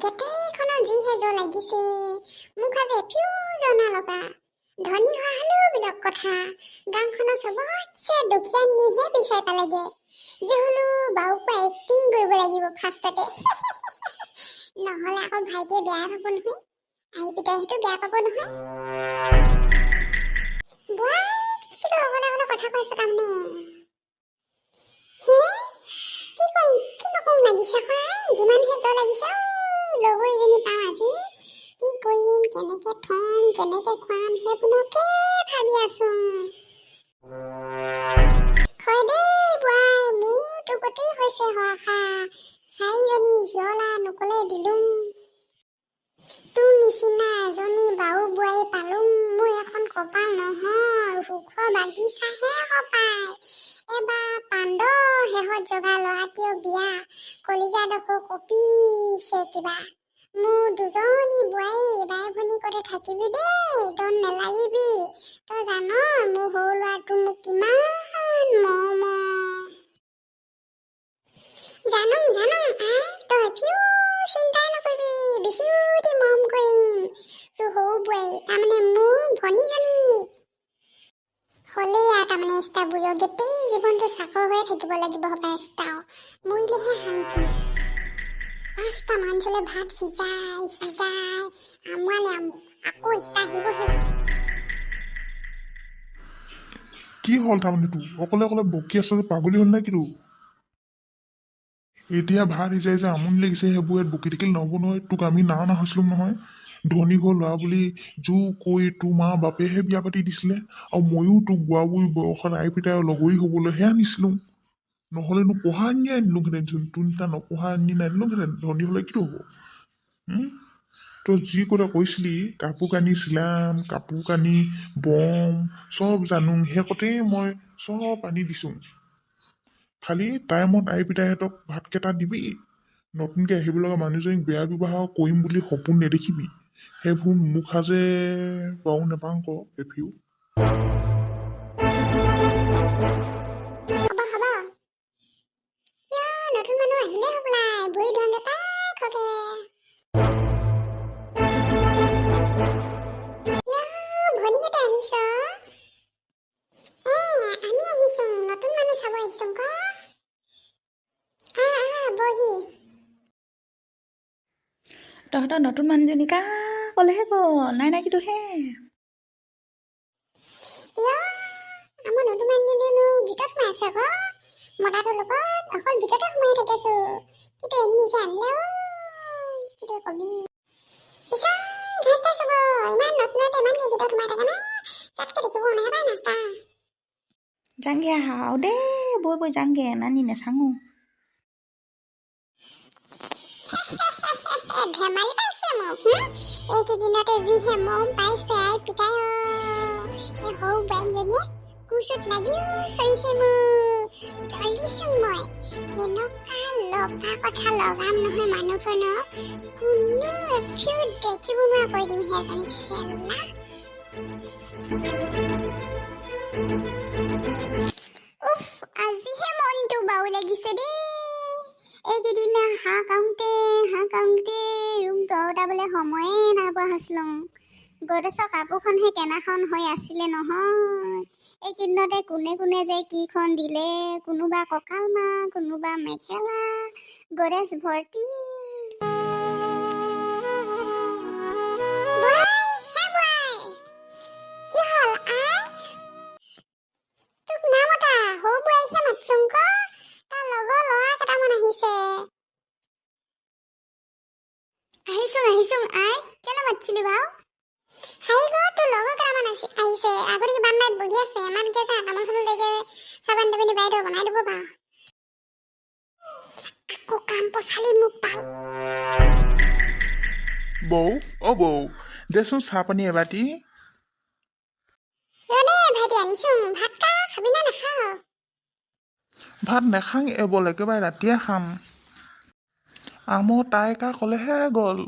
গেটেখনৰ যিহে জ লাগিছে মোক আজি এপিও জনা লগা ধনী হোৱা হলেও বিলাক কথা গাঁওখনৰ চবতছে দুখীয়া নিহে বিচাৰি পালেগে যে হলো বাউপা এক্টিং কৰিব লাগিব ফাৰ্ষ্টতে নহলে আকৌ ভাইটিয়ে বেয়া পাব নহয় আহি পিতাই সেইটো বেয়া পাব নহয় বুঢ়া কিবা অগলে অগলে কথা কৈছে তাৰমানে হে কি নকওঁ লাগিছে খুৱাই যিমানহে জ লাগিছে লগৰীজনী পাওঁ আজি কি কৰিম কেনেকে থম কেনেকে খুৱাম সেইবোৰকে ভাবি আছো হয় দেই বুঢ়াই মোৰতো গোটেই হৈছে হোৱা চাৰিজনী জিয়লা নকলে দিলোং তোৰ নিচিনা এজনী বাও বোৱাৰী পালোং মোৰ এখন কপাল নহয় সুখ বাগিচাহে সপাই এবাৰ পাণ্ড শেহত জগা ল'ৰাটিও বিয়া কলিজাডোখৰ কপিছে কিবা মোৰ দুজনী বোৱাৰী বাই ভনী কতে থাকিবি দেই তই নেলাগিবি তই জান মোৰ সৰু ল'ৰাটো মোক কিমান মৰম জানো আই তই এপিও চিন্তাই নকৰিবি বেছিউটি মৰম কৰিম তোৰ সৰু বোৱাৰী তাৰমানে মোৰ ভনীজনী হলেই আৰু তাৰমানে ইষ্টা বুঢ়ী গোটেই জীৱনটো চাকৰ হৈ থাকিব লাগিব হপাই ইষ্টাও মৰিলেহে শান্তি 5টা মান চলে ভাত সিজাই আমোৱালে আকৌ ইষ্টা আহিবহে কি হ'ল তাৰমানে তোৰ অকলে অকলে বকি আছ যে পাগলী হ'ল নে কিটো এতিয়া ভাত সিজাই যে আমনি লাগিছে সেইবোৰ ইয়াত বকি থাকিলে নহ'ব নহয় তোক আমি না হৈছিলো নহয় ধনী হৈ ল'ৰা বুলি জোৰ কৈ তোৰ মা বাপেহে বিয়া পাতি দিছিলে আৰু ময়ো তোক বুঢ়া বুঢ়ী বয়সত আই পিতাই লগৰী হ'বলৈহে আনিছিলো নহ'লেনো পঢ়া আনি আনিলোহেঁতেন তোৰ নিচিনা নপঢ়া আনি নানিলোহেঁতেন ধনী হ'লে কিটো হ'ব তই যি কথা কৈছিলি কাপোৰ কানি চিলাম কাপোৰ কানি বম চব জানো সেই কথাই মই চব আনি দিছোঁ খালি টাইমত আই পিতাইহঁতক ভাতকেইটা দিবি নতুনকৈ আহিব লগা মানুহজনীক বেয়া ব্যৱহাৰ কৰিম বুলি সপোন নেদেখিবি সেইবোৰ মুখ সাজে পাওঁ নেপাওঁ ক এফিও নতুন মানুহ আহিলে হবলাই ভৰি ধোৱাংগে পাখকে ভনীকেইটা আহিছ আমি আহিছো নতুন মানুহ চাব আহিছো ক বহি তহঁতৰ নতুন মানুহজনী কা ক'লেহে গ'ল নাই কিন্তু হে আমাৰ নতুন মানুহজনীনো ভিতৰত সোমাই আছে আকৌ মতাটোৰ লগত অকল ভিতৰতে সোমাই থাকিছো কিন্তু এনে যে আনিলে কিন্তু কবি ইমান নতুনতে ইমান ভিতৰত সোমাই থাকে না চাতকে দেখিব নাহে পাই নাস্তা যাংগে আহাও দেই বৈ যাংগে নানি নেচাঙো ধেমালি পাইছে মোক এইকেইদিনতে যিহে মৰম পাইছে আই পিতাই এই সৰু বোৱাৰীজনীয়ে কোচত লাগিও চলিছে মোক জ্বলিছোঁ মই এনেকুৱা লগা কথা লগাম নহয় মানুহখনক কোনো এফিও দেখিব নোৱাৰা কৰি দিম সেইজনীক চেল্লা উফ আজিহে মনটো বাউ লাগিছে দেই এইকেইদিন হাঁহ কাউঁতে ৰুমটো অঁতাবলৈ সময়ে নাইপোৱা হৈছিলোঁ গডেছৰ কাপোৰখনহে কেনাখন হৈ আছিলে নহয় এইকেইদিনতে কোনে যে কিখন দিলে কোনোবা কঁকাল মাহ কোনোবা মেখেলা গডেছ ভৰ্তি আহিছোং আই কেলে মাতিছিলি বাৰু হাই গো তোৰ লগৰ কেইটামান আহিছে আগতে কিবা মাত বহি আছে ইমানকে যা তামোলখনো লৈকে চাবান দাবিনি বাইদেউ বনাই দিব বাৰু আকৌ কাম পচালি মোক পাল বৌ দেচোন চাহ পানী এবাটি দে ভাইটি আনিছোং ভাত কা খাবি না নাখাৱ ভাত নাখাং এবল একেবাৰে ৰাতিয়ে খাম তাই কা ক'লেহে গ'ল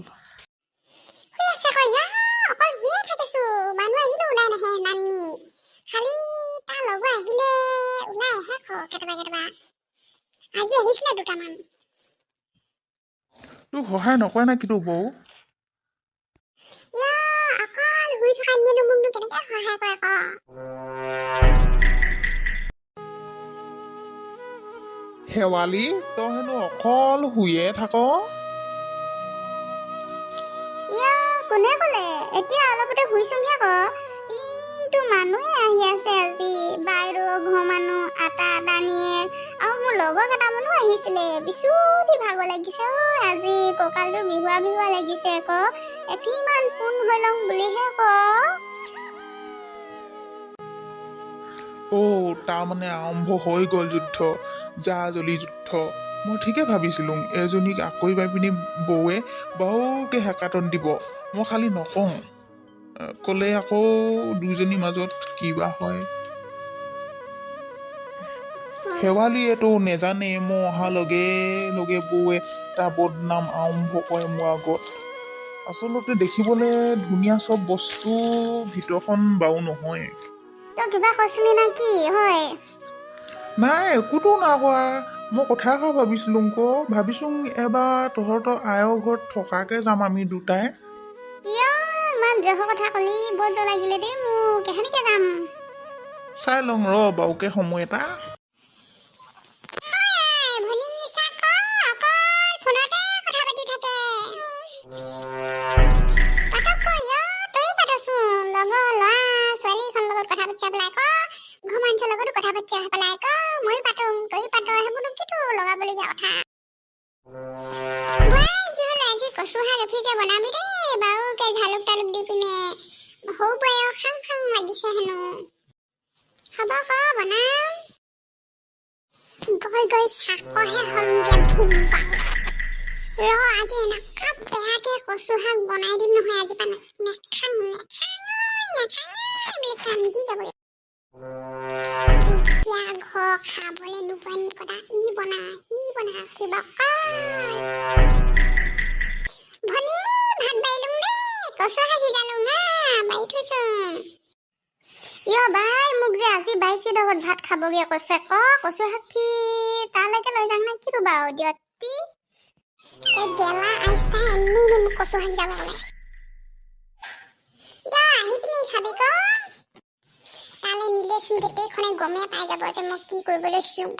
মানুহ আহিলে ওলাই নাহে নানি খালি তাৰ লগৰ আহিলে ওলাই আহে কেতিয়াবা আজি আহিছিলে দুটামান তোক সহায় নকৰে নে কিন্তু বৌ অকল শুই থকা দিনটো মোকনো কেনেকে সহায় কৰে ক শেৱালি তই হেনো অকল শুয়ে থাক কোনে ক'লে এতিয়া অলপতে শুইছোহে ক কিন্তু মানুহে আহি আছে আজি বাইদেউ ঘৰ মানুহ আটা নিয়ে আৰু মোৰ লগৰ কেইটামানো আহিছিলে বিচুতি ভাগৰ লাগিছে আজি কঁকালটো বিহুৱা লাগিছে ক এফিমান ফোন হৈ লওঁ বুলিহে ক তাৰমানে আৰম্ভ হৈ গ'ল যুদ্ধ জা জ্বলি যুদ্ধ মই ঠিকে ভাবিছিলোঁ এজনীক আকৌ পাই পিনি বৌৱে বাৰুকে হেকাটন দিব মই খালি নকওঁ ক'লে আকৌ দুজনীৰ মাজত কিবা হয় শেৱালিয়েতো নেজানে মই অহাৰ লগে লগে বৌৱে তাৰ বদনাম আৰম্ভ কৰে মোৰ আগত আচলতে দেখিবলৈ ধুনীয়া চব বস্তু ভিতৰখন বাৰু নহয় তই কিবা কৈছিলি না কি হয় নাই একোতো নাই কোৱা মই কথা এষাৰ ভাবিছিলোঁ ভাবিছোঁ এবাৰ তহঁতৰ আয়ৰ ঘৰত থকাকে যাম আমি দুটাই ইমান জহৰ কথা কলি বৰ জ্বৰ লাগিলে দেই মোক কেনেকে যাম চাই লওঁ বাৰুকে সময় এটা কচু শাক বনাই দিম নহয় আজি পানে ঘৰ খাবলৈ নোপোৱা নিকটা ই বনা কিবা ভনী ভাত বাঢ়িলোঁ দেই কচু শাক সিজালোঁ না বাঢ়ি থৈছোঁ বাই মোক যে আজি বাইছি লগত ভাত খাবগে কৈছে কচু শাক ফি তালৈকে লৈ যাম না কিটো বাৰু দিয়তি এই গেলা আইস্তা এনে মোক কচু শাক যাব ক'লে আহি পিনি খাবি ক তালে নিলেচোন গোটেইখনে গমে পাই যাব যে মই কি কৰিব লৈছোঁ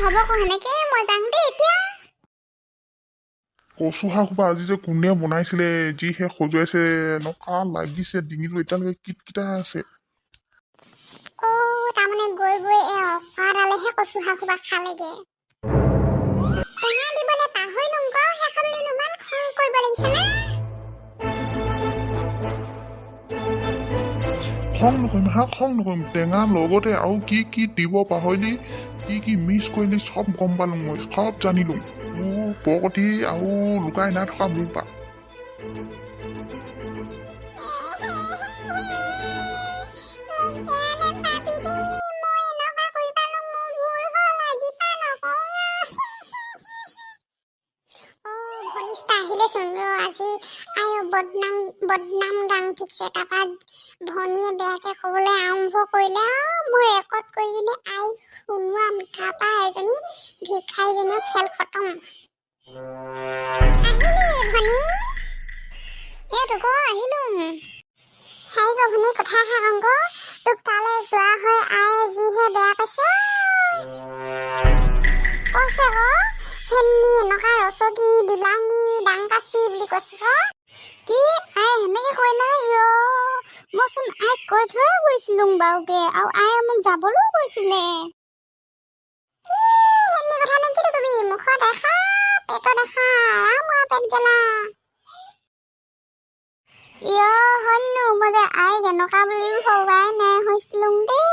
হ'ব ক সেনেকে মই যাম দেই এতিয়া কচু শাক সোপা আজি যে কোনে বনাইছিলে যিহে সজুৱাইছে এনেকুৱা লাগিছে ডিঙিটো এতিয়ালৈকে কিটকিটাই আছে তাৰমানে গৈ এই অকাৰালেহে কচু শাক সোপা খালেগে টেঙা দিবলৈ পাহৰিলোঁ সেইখন ইমান খং কৰিব লাগিছে না খং নকৰিম টেঙাৰ লগতে আৰু কি দিব পাহৰিলি কি মিছ কৰিলি চব গম পালোঁ মই চব জানিলোঁ মোৰ প্ৰগতি আৰু লুকাই নথকা মোৰ পৰা আজি বদনাম গান ঠিকছে তাৰপৰা ভনীয়ে বেয়াকে ক'বলৈ আৰম্ভ কৰিলে মোৰ ৰেকৰ্ড কৰি কিনে আই শুনোৱা মিঠা পা এজনী ভিক্ষাৰীজনীও খেল খতম আহিলি ভনী তোক আহিলোঁ ভনী কথা এষাৰ তোক তালৈ যোৱা হৈ আই যিহে বেয়া পাইছে কৈছে হেন্নি এনেকুৱা ৰচকী বিলাঙী ডাংকাচি বুলি কৈছে কি আই সেনেকে কয় নাই মইচোন আইক কৈ থৈ গৈছিলোঁ বাৰুকে আৰু আয়ে মোক যাবলৈও কৈছিলে হেন্নি কথানো কি কবি মুখত দেখা পেটত দেখা পেট গেলা হয়নো মই যে আইক এনেকুৱা বুলিও ভবাই নাই হৈছিলোঁ দেই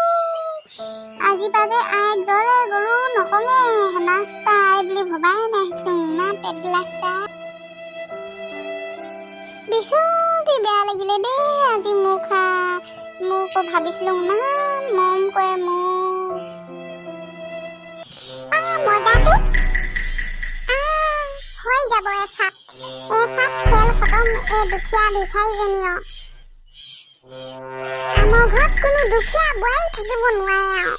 আজি বাজে আইক জ্বলে গ'লো নকলে নাস্তা আই বুলি ভবাই নাহিছিলোঁ ইমান পেট গিলাস্তা বিচুতি বেয়া লাগিলে দেই আজি মোক ভাবিছিলোঁ ইমান মৰম কৰে মোক মজাটো হৈ যাব এচাপ খেল খতম দুখীয়া ভিক্ষাৰীজনীয় আমাৰ ঘৰত কোনো দুখীয়া বোৱাৰী থাকিব নোৱাৰে আৰু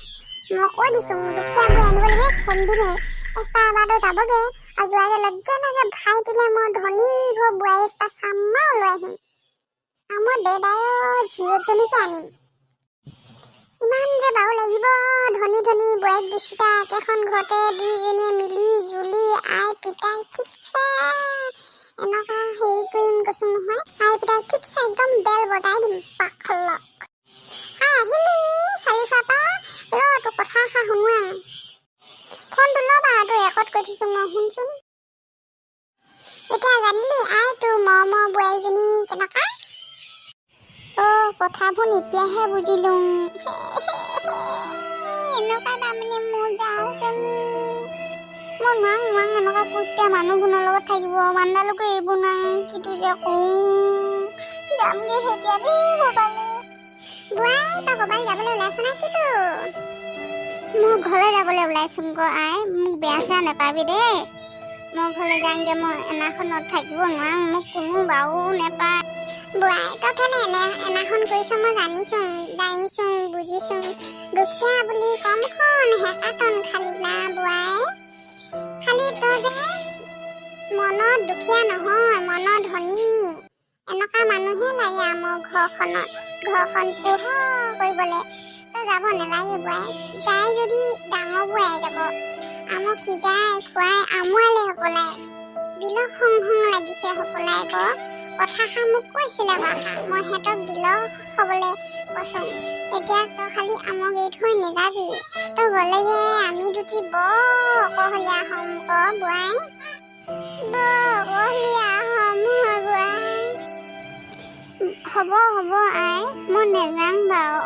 মই কৈ দিছোঁ দুখীয়া বোৱাৰী আনিবলৈকে খেল দিমেই এষ্টা এবাৰতো যাবগে আৰু যোৱাগে লগে লগে ভাই দিলে মই ধনী ঘৰ বোৱাৰী এষ্টা চাম্মা লৈ আহিম আৰু মই দেদায়ৰ জীয়েকজনীকে আনিম ইমান যে বাৰু লাগিব ধনী ধনী বোৱাৰীক দুটা একেখন ঘৰতে দুইজনীয়ে মিলি জুলি আই পিতাই ঠিকছে এনেকুৱা হেৰি কৰিম কৈছো নহয় আই পিতাই ঠিকছে একদম বেল বজাই দিম পাখলক আহিলি চাৰিফাপা তোৰ কথা এষাৰ শুনোৱা ফোনটো ল'বা তোৰ ৰেকৰ্ড কৰি থৈছো মই শুনচোন এতিয়া জানিলি আই তোৰ মৰমৰ বোৱাৰীজনী কেনেকুৱা কথাবোৰ এতিয়াহে বুজিলো এনেকুৱা তাৰমানে মোৰ যাওঁজনী মই নোৱাং এনেকুৱা কুষ্টিয়া মানুহবোৰৰ লগত থাকিব মান্দালোকে এইবোৰ নাং কিটো যে কওঁ যামগে এতিয়া দেই ক'বালে বোৱাই তই ক'বালে যাবলৈ ওলাইছ না কিটো মোৰ ঘৰলৈ যাবলৈ ওলাইছোং ক আই মোক বেয়া চেয়া নেপাবি দেই মই ঘৰলৈ যাওঁগে মই এনাখনত থাকিব নোৱাৰোঁ মোক কোনো বাৰু নেপায় বোৱাই তই কেনে এনাখন কৰিছ মই জানিছোং বুজিছোং দুখীয়া বুলি কমখন হেঁচাতন খালি না বোৱাই খালি তই যে মনত দুখীয়া নহয় মনত ধনী এনেকুৱা মানুহে লাগে আমাৰ ঘৰখন পোহৰ কৰিবলৈ তই যাব নালাগে বোৱাই যাই যদি ডাঙৰ বোৱাই যাব আমাক সিজাই খুৱাই আমুৱালে সকলাই বিলক হং লাগিছে সকলাই কথাষাৰ মোক কৈছিলে বাহা মই সিহঁতক বিলক খাবলৈ কৈছোঁ এতিয়া তই খালি আমাক এৰি থৈ নাযাবি তই গ'লেগে আমি দুটি বৰ অকহলীয়া হ'ম বোৱাই হ'ব আই মই নেযাং বাৰু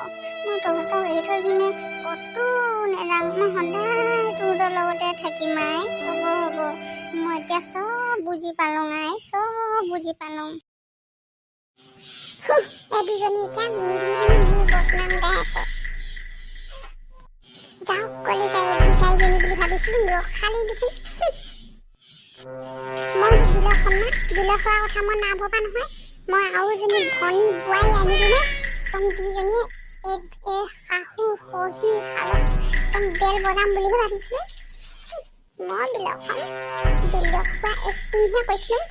মই তহঁতক এৰি থৈ কিনে ক'তো নেযাং মই সদায় তহঁতৰ লগতে থাকিম আই হ'ব মই এতিয়া চব বুজি পালোঁ আই চব বুজি পালোঁ এই দুজনী এতিয়া মিলি মোৰ বদনাম গাই আছে যাওক কলে যায় ভিকাৰীজনী বুলি ভাবিছিলোঁ ৰখালি দুখি মই বিলৰ খোৱাৰ কথা মই নাভবা নহয় মই আৰু এজনী ধনী বোৱাৰী আনি কিনে তুমি দুইজনীয়ে এই শাহু শহী শালত বেল বজাম বুলিহে ভাবিছিলোঁ মই বিলৰ খোৱা এক্টিংহে কৈছিলোঁ